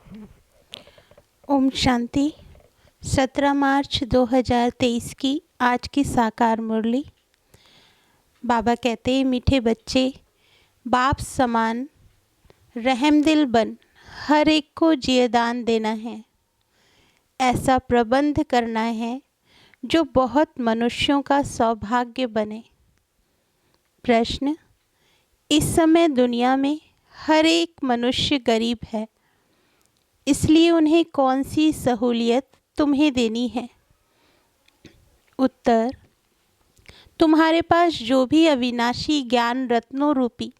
ओम शांति। 17 मार्च 2023 की आज की साकार मुरली। बाबा कहते हैं, मीठे बच्चे, बाप समान रहमदिल बन, हर एक को जियदान देना है। ऐसा प्रबंध करना है जो बहुत मनुष्यों का सौभाग्य बने। प्रश्न: इस समय दुनिया में हर एक मनुष्य गरीब है, इसलिए उन्हें कौन सी सहूलियत तुम्हें देनी है? उत्तर: तुम्हारे पास जो भी अविनाशी ज्ञान रत्नों रूपी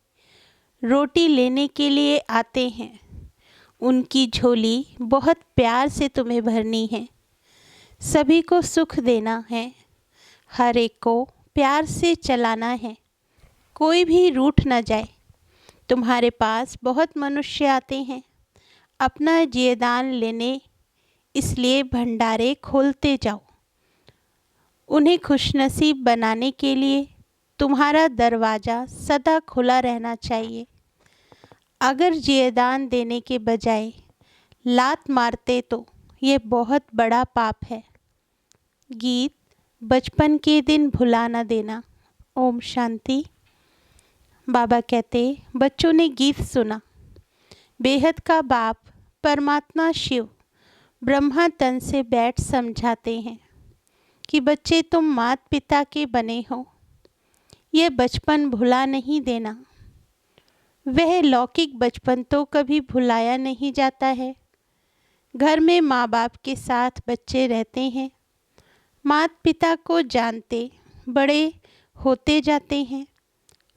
रोटी लेने के लिए आते हैं, उनकी झोली बहुत प्यार से तुम्हें भरनी है। सभी को सुख देना है, हर एक को प्यार से चलाना है, कोई भी रूठ न जाए। तुम्हारे पास बहुत मनुष्य आते हैं अपना जियदान लेने, इसलिए भंडारे खोलते जाओ। उन्हें खुशनसीब बनाने के लिए तुम्हारा दरवाज़ा सदा खुला रहना चाहिए। अगर जियदान देने के बजाय लात मारते तो ये बहुत बड़ा पाप है। गीत बचपन के दिन भुला न देना। ओम शांति। बाबा कहते, बच्चों ने गीत सुना। बेहद का बाप परमात्मा शिव ब्रह्मा तन से बैठ समझाते हैं कि बच्चे, तुम माता पिता के बने हो, ये बचपन भुला नहीं देना। वह लौकिक बचपन तो कभी भुलाया नहीं जाता है। घर में माँ बाप के साथ बच्चे रहते हैं, माता पिता को जानते बड़े होते जाते हैं।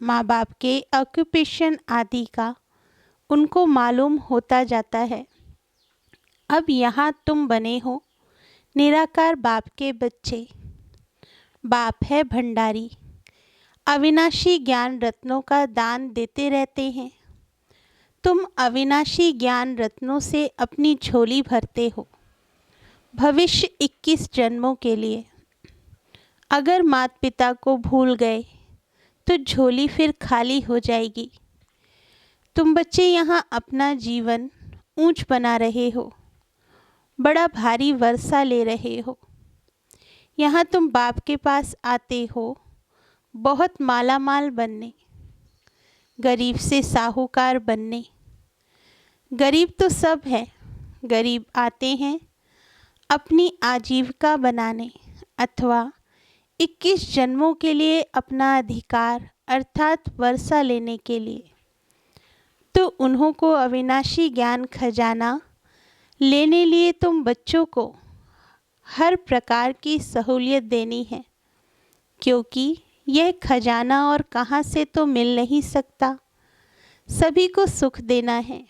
माँ बाप के ऑक्यूपेशन आदि का उनको मालूम होता जाता है। अब यहाँ तुम बने हो निराकार बाप के बच्चे। बाप है भंडारी, अविनाशी ज्ञान रत्नों का दान देते रहते हैं। तुम अविनाशी ज्ञान रत्नों से अपनी झोली भरते हो भविष्य 21 जन्मों के लिए। अगर माता पिता को भूल गए तो झोली फिर खाली हो जाएगी। तुम बच्चे यहाँ अपना जीवन ऊंच बना रहे हो, बड़ा भारी वर्षा ले रहे हो। यहाँ तुम बाप के पास आते हो बहुत मालामाल बनने, गरीब से साहूकार बनने। गरीब तो सब है, गरीब आते हैं अपनी आजीविका बनाने अथवा 21 जन्मों के लिए अपना अधिकार अर्थात वर्षा लेने के लिए। तो उन्हों को अविनाशी ज्ञान खजाना लेने लिए तुम बच्चों को हर प्रकार की सहूलियत देनी है, क्योंकि यह खजाना और कहाँ से तो मिल नहीं सकता। सभी को सुख देना है,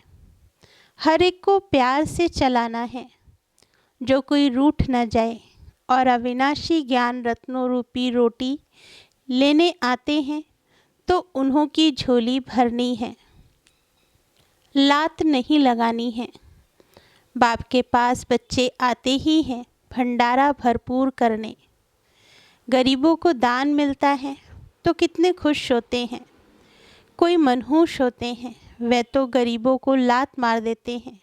हर एक को प्यार से चलाना है, जो कोई रूठ न जाए। और अविनाशी ज्ञान रत्नों रूपी रोटी लेने आते हैं तो उन्हों की झोली भरनी है, लात नहीं लगानी है। बाप के पास बच्चे आते ही हैं भंडारा भरपूर करने। गरीबों को दान मिलता है तो कितने खुश होते हैं। कोई मनहूस होते हैं, वे तो गरीबों को लात मार देते हैं।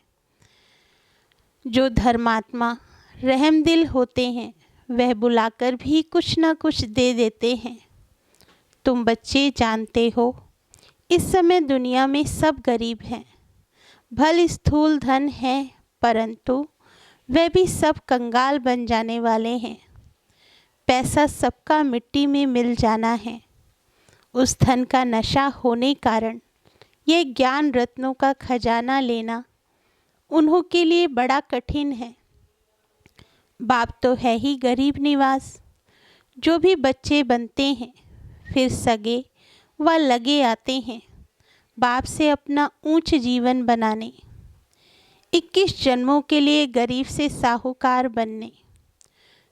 जो धर्मात्मा रहमदिल होते हैं, वह बुलाकर भी कुछ ना कुछ दे देते हैं। तुम बच्चे जानते हो, इस समय दुनिया में सब गरीब हैं। भल स्थूल धन है, परंतु वे भी सब कंगाल बन जाने वाले हैं। पैसा सबका मिट्टी में मिल जाना है। उस धन का नशा होने कारण ये ज्ञान रत्नों का खजाना लेना उन्हों के लिए बड़ा कठिन है। बाप तो है ही गरीब निवास। जो भी बच्चे बनते हैं फिर सगे व लगे आते हैं बाप से अपना ऊंच जीवन बनाने, 21 जन्मों के लिए गरीब से साहूकार बनने।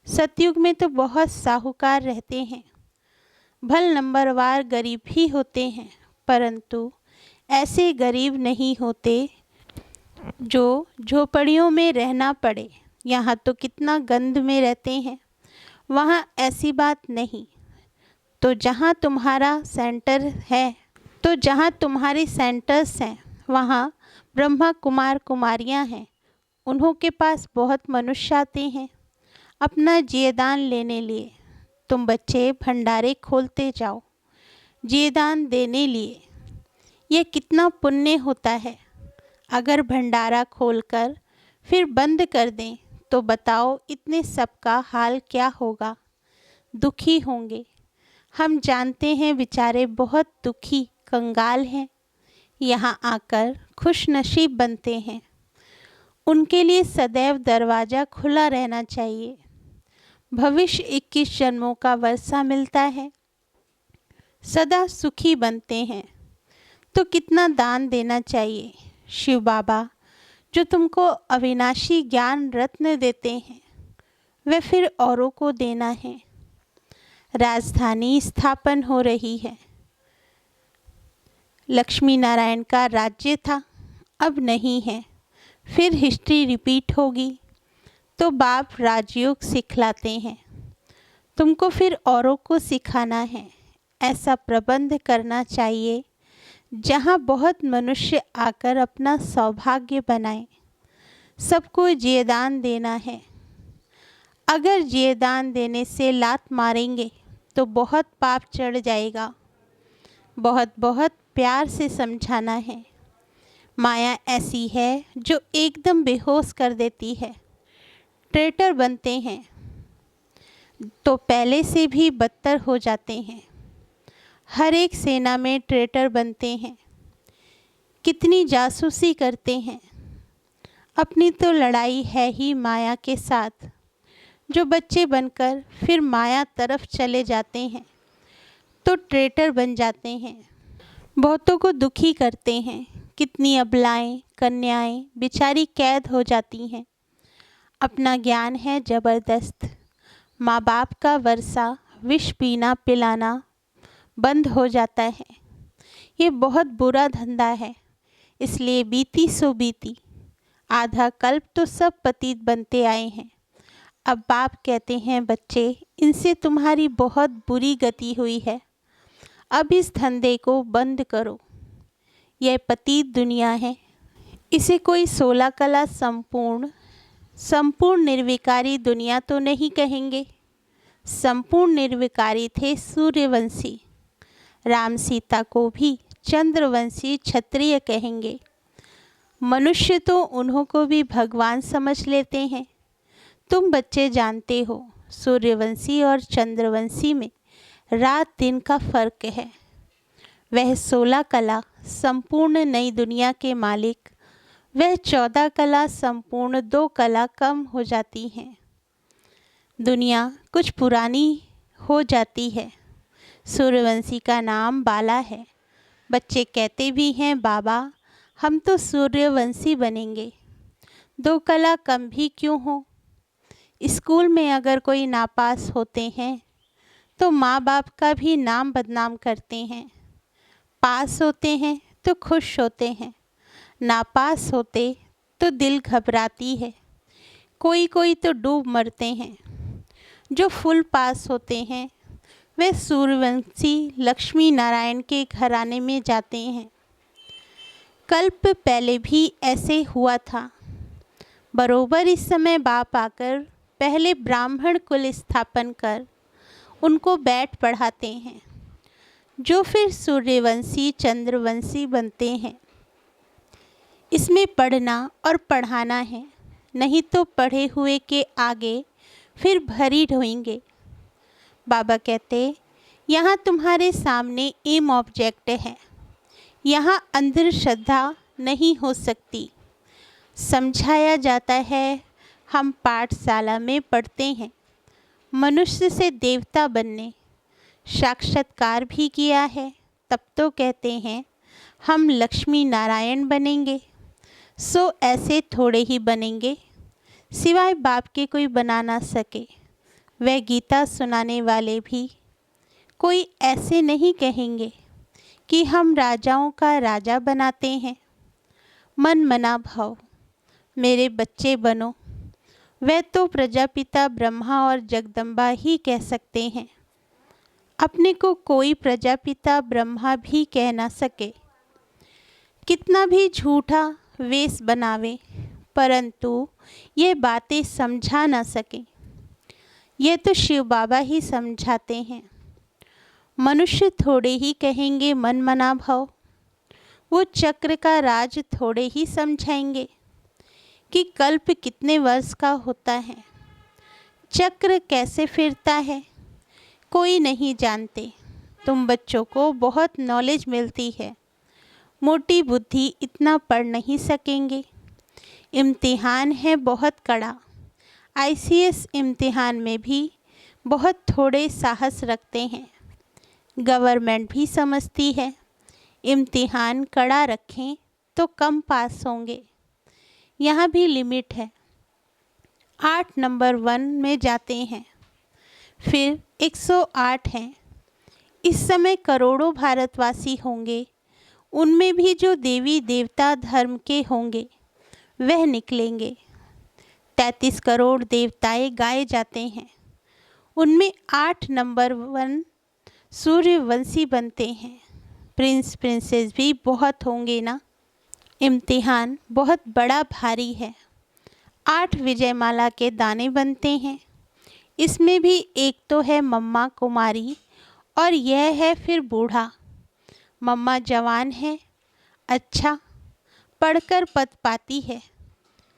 सतयुग में तो बहुत साहूकार रहते हैं, भल नंबरवार गरीब ही होते हैं, परंतु ऐसे गरीब नहीं होते जो झोपड़ियों में रहना पड़े। यहाँ तो कितना गंद में रहते हैं, वहाँ ऐसी बात नहीं। तो जहाँ तुम्हारा सेंटर है, तो जहाँ तुम्हारे सेंटर्स हैं, वहाँ ब्रह्मा कुमार कुमारियाँ हैं, उन्हों के पास बहुत मनुष्य आते हैं अपना जियदान लेने लिए। तुम बच्चे भंडारे खोलते जाओ जियदान देने लिए। यह कितना पुण्य होता है। अगर भंडारा खोलकर फिर बंद कर दें तो बताओ इतने सबका हाल क्या होगा। दुखी होंगे। हम जानते हैं बेचारे बहुत दुखी कंगाल हैं। यहाँ आकर खुश नसीब बनते हैं। उनके लिए सदैव दरवाज़ा खुला रहना चाहिए। भविष्य 21 जन्मों का वर्षा मिलता है। सदा सुखी बनते हैं तो कितना दान देना चाहिए। शिव बाबा जो तुमको अविनाशी ज्ञान रत्न देते हैं वह फिर औरों को देना है। राजधानी स्थापन हो रही है। लक्ष्मी नारायण का राज्य था, अब नहीं है। फिर हिस्ट्री रिपीट होगी। तो बाप राजयोग सिखलाते हैं, तुमको फिर औरों को सिखाना है। ऐसा प्रबंध करना चाहिए जहाँ बहुत मनुष्य आकर अपना सौभाग्य बनाएं। सबको जियदान देना है। अगर जियदान देने से लात मारेंगे तो बहुत पाप चढ़ जाएगा। बहुत बहुत प्यार से समझाना है। माया ऐसी है जो एकदम बेहोश कर देती है। ट्रेटर बनते हैं तो पहले से भी बदतर हो जाते हैं। हर एक सेना में ट्रेटर बनते हैं। कितनी जासूसी करते हैं। अपनी तो लड़ाई है ही माया के साथ। जो बच्चे बनकर फिर माया तरफ चले जाते हैं तो ट्रेटर बन जाते हैं। बहुतों को दुखी करते हैं। कितनी अबलाएं कन्याएं बेचारी कैद हो जाती हैं। अपना ज्ञान है ज़बरदस्त। माँ बाप का वर्षा विष पीना पिलाना बंद हो जाता है। ये बहुत बुरा धंधा है। इसलिए बीती सो बीती। आधा कल्प तो सब पतित बनते आए हैं। अब बाप कहते हैं बच्चे इनसे तुम्हारी बहुत बुरी गति हुई है। अब इस धंधे को बंद करो। यह पतित दुनिया है। इसे कोई 16 कला संपूर्ण निर्विकारी दुनिया तो नहीं कहेंगे। संपूर्ण निर्विकारी थे सूर्यवंशी। राम सीता को भी चंद्रवंशी क्षत्रिय कहेंगे। मनुष्य तो उन्हों को भी भगवान समझ लेते हैं। तुम बच्चे जानते हो सूर्यवंशी और चंद्रवंशी में रात दिन का फर्क है। वह 16 कला संपूर्ण नई दुनिया के मालिक, वह 14 कला संपूर्ण 2 कला कम हो जाती हैं। दुनिया कुछ पुरानी हो जाती है। सूर्यवंशी का नाम बाला है। बच्चे कहते भी हैं बाबा हम तो सूर्यवंशी बनेंगे। 2 कला कम भी क्यों हो। स्कूल में अगर कोई नापास होते हैं तो माँ बाप का भी नाम बदनाम करते हैं। पास होते हैं तो खुश होते हैं। नापास होते तो दिल घबराती है। कोई कोई तो डूब मरते हैं। जो फुल पास होते हैं वे सूर्यवंशी लक्ष्मी नारायण के घराने में जाते हैं। कल्प पहले भी ऐसे हुआ था। बरोबर इस समय बाप आकर पहले ब्राह्मण कुल स्थापन कर उनको बैठ पढ़ाते हैं जो फिर सूर्यवंशी चंद्रवंशी बनते हैं। इसमें पढ़ना और पढ़ाना है, नहीं तो पढ़े हुए के आगे फिर भरी ढोएंगे। बाबा कहते यहाँ तुम्हारे सामने एम ऑब्जेक्ट है। यहाँ अंधश्रद्धा नहीं हो सकती। समझाया जाता है। हम पाठशाला में पढ़ते हैं मनुष्य से देवता बनने। साक्षात्कार भी किया है। तब तो कहते हैं हम लक्ष्मी नारायण बनेंगे। सो ऐसे थोड़े ही बनेंगे सिवाय बाप के कोई बना ना सके। वह गीता सुनाने वाले भी कोई ऐसे नहीं कहेंगे कि हम राजाओं का राजा बनाते हैं। मन मना भाव मेरे बच्चे बनो। वह तो प्रजापिता ब्रह्मा और जगदम्बा ही कह सकते हैं। अपने को कोई प्रजापिता ब्रह्मा भी कह ना सके। कितना भी झूठा वेश बनावे परंतु ये बातें समझा ना सकें। ये तो शिव बाबा ही समझाते हैं। मनुष्य थोड़े ही कहेंगे मन मना भव, वो चक्र का राज थोड़े ही समझाएंगे कि कल्प कितने वर्ष का होता है, चक्र कैसे फिरता है, कोई नहीं जानते। तुम बच्चों को बहुत नॉलेज मिलती है, मोटी बुद्धि इतना पढ़ नहीं सकेंगे। इम्तिहान है बहुत कड़ा, आईसीएस इम्तिहान में भी बहुत थोड़े साहस रखते हैं। गवर्नमेंट भी समझती है इम्तिहान कड़ा रखें तो कम पास होंगे। यहाँ भी लिमिट है। 8 नंबर 1 में जाते हैं, फिर 108 हैं। इस समय करोड़ों भारतवासी होंगे, उनमें भी जो देवी देवता धर्म के होंगे वह निकलेंगे। 33 करोड़ देवताएं गाए जाते हैं, उनमें 8 नंबर 1 सूर्यवंशी बनते हैं। प्रिंस प्रिंसेस भी बहुत होंगे ना। इम्तिहान बहुत बड़ा भारी है। 8 विजयमाला के दाने बनते हैं। इसमें भी एक तो है मम्मा कुमारी और यह है फिर बूढ़ा। मम्मा जवान है, अच्छा पढ़कर पद पाती है।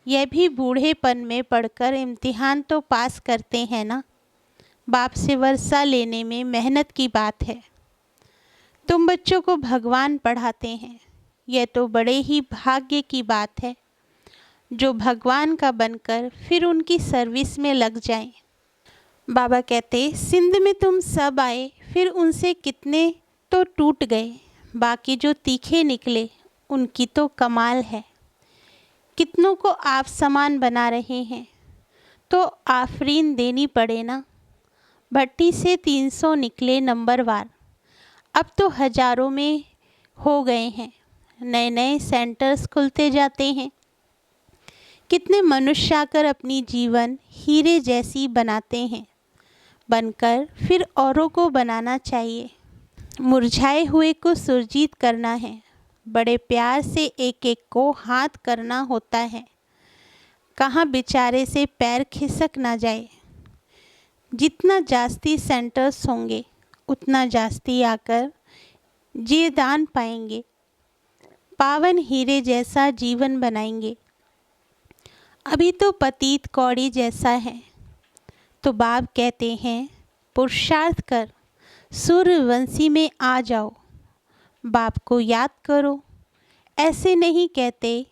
यह भी बूढ़ेपन में पढ़कर इम्तिहान तो पास करते हैं ना। बाप से वर्षा लेने में मेहनत की बात है। तुम बच्चों को भगवान पढ़ाते हैं, यह तो बड़े ही भाग्य की बात है जो भगवान का बनकर फिर उनकी सर्विस में लग जाएं। बाबा कहते सिंध में तुम सब आए, फिर उनसे कितने तो टूट गए, बाकी जो तीखे निकले उनकी तो कमाल है। कितनों को आप समान बना रहे हैं तो आफरीन देनी पड़े ना। भट्टी से 300 निकले नंबरवार, अब तो हजारों में हो गए हैं। नए नए सेंटर्स खुलते जाते हैं। कितने मनुष्य आकर अपनी जीवन हीरे जैसी बनाते हैं, बनकर फिर औरों को बनाना चाहिए। मुरझाए हुए को सुरजीत करना है, बड़े प्यार से एक एक को हाथ करना होता है। कहाँ बेचारे से पैर खिसक ना जाए। जितना जास्ती सेंटर्स होंगे उतना जास्ती आकर जी दान पाएंगे, पावन हीरे जैसा जीवन बनाएंगे। अभी तो पतीत कौड़ी जैसा है, तो बाप कहते हैं पुरुषार्थ कर, सूर्यवंशी में आ जाओ, बाप को याद करो। ऐसे नहीं कहते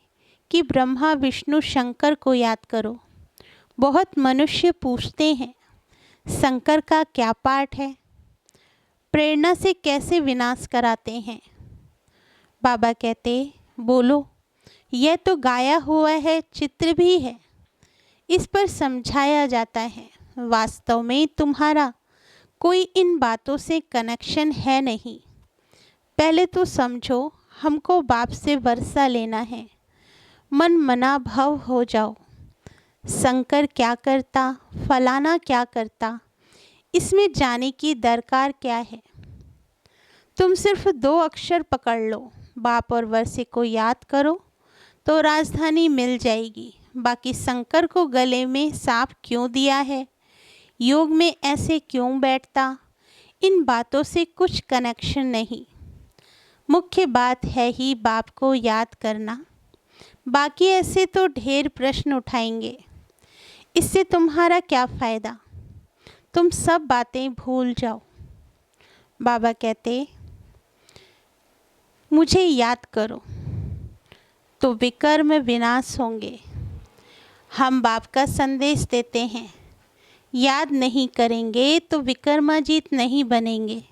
कि ब्रह्मा विष्णु शंकर को याद करो। बहुत मनुष्य पूछते हैं शंकर का क्या पाठ है, प्रेरणा से कैसे विनाश कराते हैं। बाबा कहते बोलो, यह तो गाया हुआ है, चित्र भी है, इस पर समझाया जाता है। वास्तव में तुम्हारा कोई इन बातों से कनेक्शन है नहीं। पहले तो समझो हमको बाप से वर्षा लेना है, मन मना भव हो जाओ। शंकर क्या करता, फलाना क्या करता, इसमें जाने की दरकार क्या है। तुम सिर्फ 2 अक्षर पकड़ लो, बाप और वर्षे को याद करो तो राजधानी मिल जाएगी। बाकी शंकर को गले में सांप क्यों दिया है, योग में ऐसे क्यों बैठता, इन बातों से कुछ कनेक्शन नहीं। मुख्य बात है ही बाप को याद करना। बाकी ऐसे तो ढेर प्रश्न उठाएंगे, इससे तुम्हारा क्या फ़ायदा। तुम सब बातें भूल जाओ। बाबा कहते मुझे याद करो तो विकर्म विनाश होंगे। हम बाप का संदेश देते हैं, याद नहीं करेंगे तो विक्रमाजीत नहीं बनेंगे,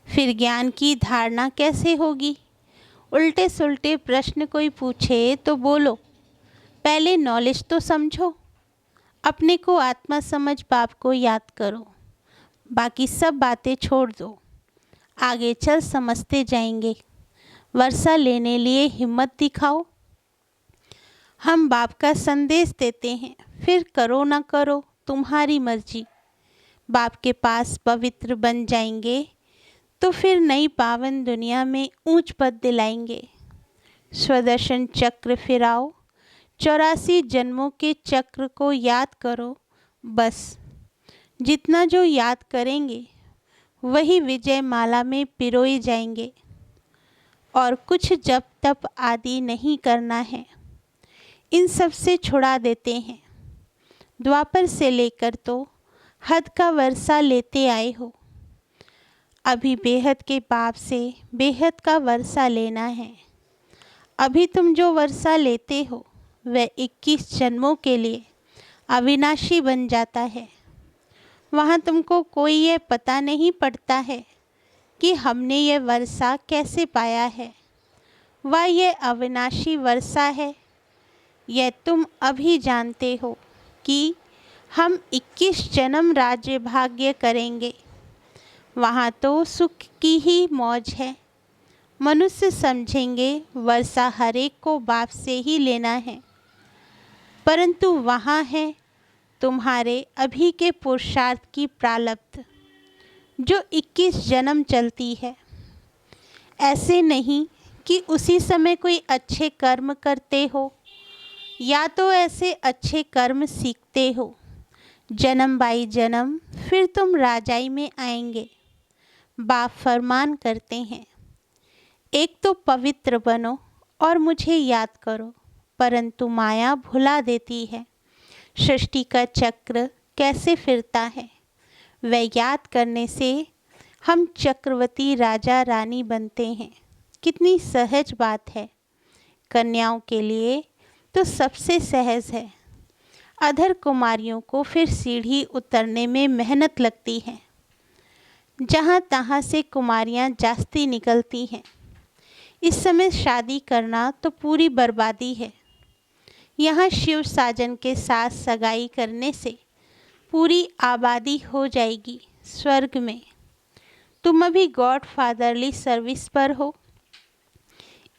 फिर ज्ञान की धारणा कैसे होगी। उल्टे सुल्टे प्रश्न कोई पूछे तो बोलो पहले नॉलेज तो समझो। अपने को आत्मा समझ बाप को याद करो, बाकी सब बातें छोड़ दो, आगे चल समझते जाएंगे। वर्षा लेने लिए हिम्मत दिखाओ। हम बाप का संदेश देते हैं, फिर करो ना करो तुम्हारी मर्जी। बाप के पास पवित्र बन जाएंगे तो फिर नई पावन दुनिया में ऊंच पद दिलाएंगे। स्वदर्शन चक्र फिराओ, 84 जन्मों के चक्र को याद करो। बस जितना जो याद करेंगे वही विजय माला में पिरोए जाएंगे। और कुछ जप तप आदि नहीं करना है, इन सब से छुड़ा देते हैं। द्वापर से लेकर तो हद का वर्षा लेते आए हो, अभी बेहद के बाप से बेहद का वर्षा लेना है। अभी तुम जो वर्षा लेते हो वह 21 जन्मों के लिए अविनाशी बन जाता है। वहाँ तुमको कोई ये पता नहीं पड़ता है कि हमने ये वर्षा कैसे पाया है, वह ये अविनाशी वर्षा है। यह तुम अभी जानते हो कि हम 21 जन्म राज्य भाग्य करेंगे। वहाँ तो सुख की ही मौज है। मनुष्य समझेंगे वर्षा हरेक को बाप से ही लेना है, परंतु वहाँ है तुम्हारे अभी के पुरुषार्थ की प्रारब्ध जो 21 जन्म चलती है। ऐसे नहीं कि उसी समय कोई अच्छे कर्म करते हो या तो ऐसे अच्छे कर्म सीखते हो, जन्म बाई जन्म फिर तुम राजाई में आएंगे। बाप फरमान करते हैं, एक तो पवित्र बनो और मुझे याद करो, परंतु माया भुला देती है। सृष्टि का चक्र कैसे फिरता है, वह याद करने से हम चक्रवर्ती राजा रानी बनते हैं। कितनी सहज बात है। कन्याओं के लिए तो सबसे सहज है। अधर कुमारियों को फिर सीढ़ी उतरने में मेहनत लगती है। जहाँ तहाँ से कुमारियाँ जास्ती निकलती हैं। इस समय शादी करना तो पूरी बर्बादी है। यहाँ शिव साजन के साथ सगाई करने से पूरी आबादी हो जाएगी स्वर्ग में। तुम अभी गॉड फादरली सर्विस पर हो,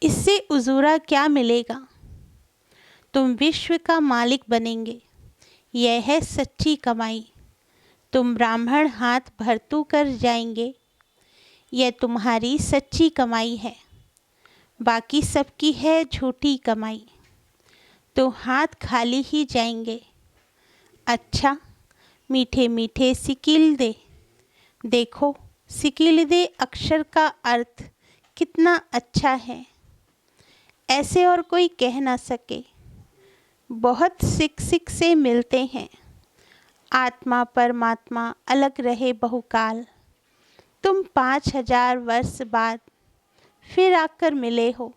इससे उजूरा क्या मिलेगा। तुम विश्व का मालिक बनेंगे, यह है सच्ची कमाई। तुम ब्राह्मण हाथ भरतू कर जाएंगे, यह तुम्हारी सच्ची कमाई है। बाकी सबकी है झूठी कमाई, तो हाथ खाली ही जाएंगे। अच्छा, मीठे मीठे सिकिल देखो, सिकिल अक्षर का अर्थ कितना अच्छा है, ऐसे और कोई कह ना सके। बहुत सिक से मिलते हैं। आत्मा परमात्मा अलग रहे बहुकाल। तुम 5000 वर्ष बाद फिर आकर मिले हो।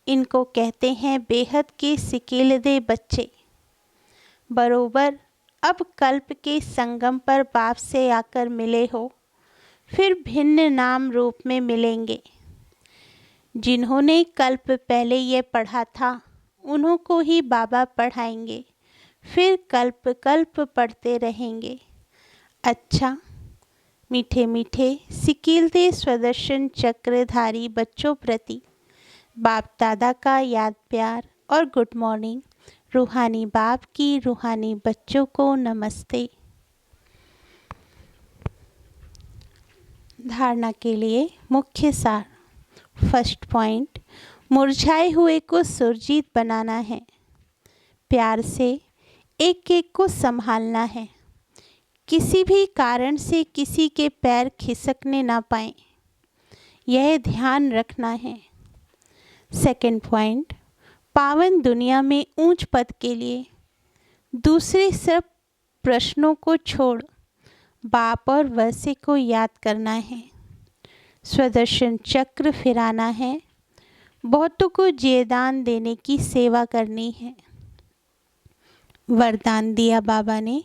इनको कहते हैं बेहद के सिकेलदे बच्चे। बरोबर अब कल्प के संगम पर बाप से आकर मिले हो, फिर भिन्न नाम रूप में मिलेंगे। जिन्होंने कल्प पहले ये पढ़ा था उन्हों को ही बाबा पढ़ाएंगे, फिर कल्प कल्प पढ़ते रहेंगे। अच्छा, मीठे मीठे सिकीलदे स्वदर्शन चक्रधारी बच्चों प्रति बाप दादा का याद प्यार और गुड मॉर्निंग। रूहानी बाप की रूहानी बच्चों को नमस्ते। धारणा के लिए मुख्य सार। फर्स्ट पॉइंट, मुरझाए हुए को सुरजीत बनाना है। प्यार से एक एक को संभालना है। किसी भी कारण से किसी के पैर खिसकने ना पाएं, यह ध्यान रखना है। सेकंड पॉइंट, पावन दुनिया में ऊंच पद के लिए दूसरे सब प्रश्नों को छोड़ बाप और वैसे को याद करना है। स्वदर्शन चक्र फिराना है। बहुतों को जेदान देने की सेवा करनी है। वरदान दिया बाबा ने,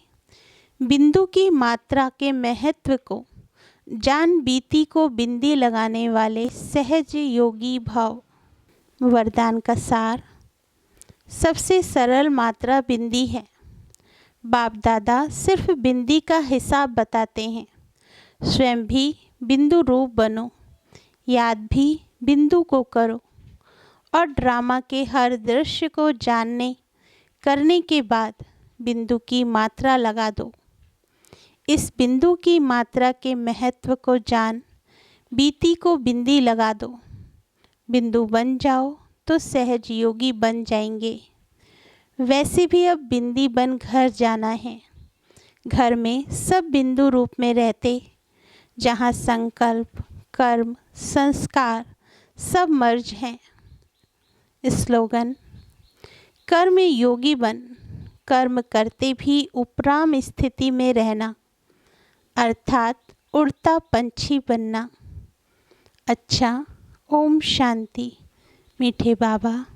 बिंदु की मात्रा के महत्व को जान, बीती को बिंदी लगाने वाले सहज योगी भाव। वरदान का सार, सबसे सरल मात्रा बिंदी है। बाप दादा सिर्फ बिंदी का हिसाब बताते हैं। स्वयं भी बिंदु रूप बनो, याद भी बिंदु को करो और ड्रामा के हर दृश्य को जानने करने के बाद बिंदु की मात्रा लगा दो। इस बिंदु की मात्रा के महत्व को जान, बीती को बिंदी लगा दो। बिंदु बन जाओ तो सहज योगी बन जाएंगे। वैसे भी अब बिंदी बन घर जाना है। घर में सब बिंदु रूप में रहते, जहाँ संकल्प, कर्म, संस्कार सब मर्ज हैं। स्लोगन: कर्म योगी बन, कर्म करते भी उपराम स्थिति में रहना, अर्थात उड़ता पंछी बनना। अच्छा, ओम शांति। मीठे बाबा।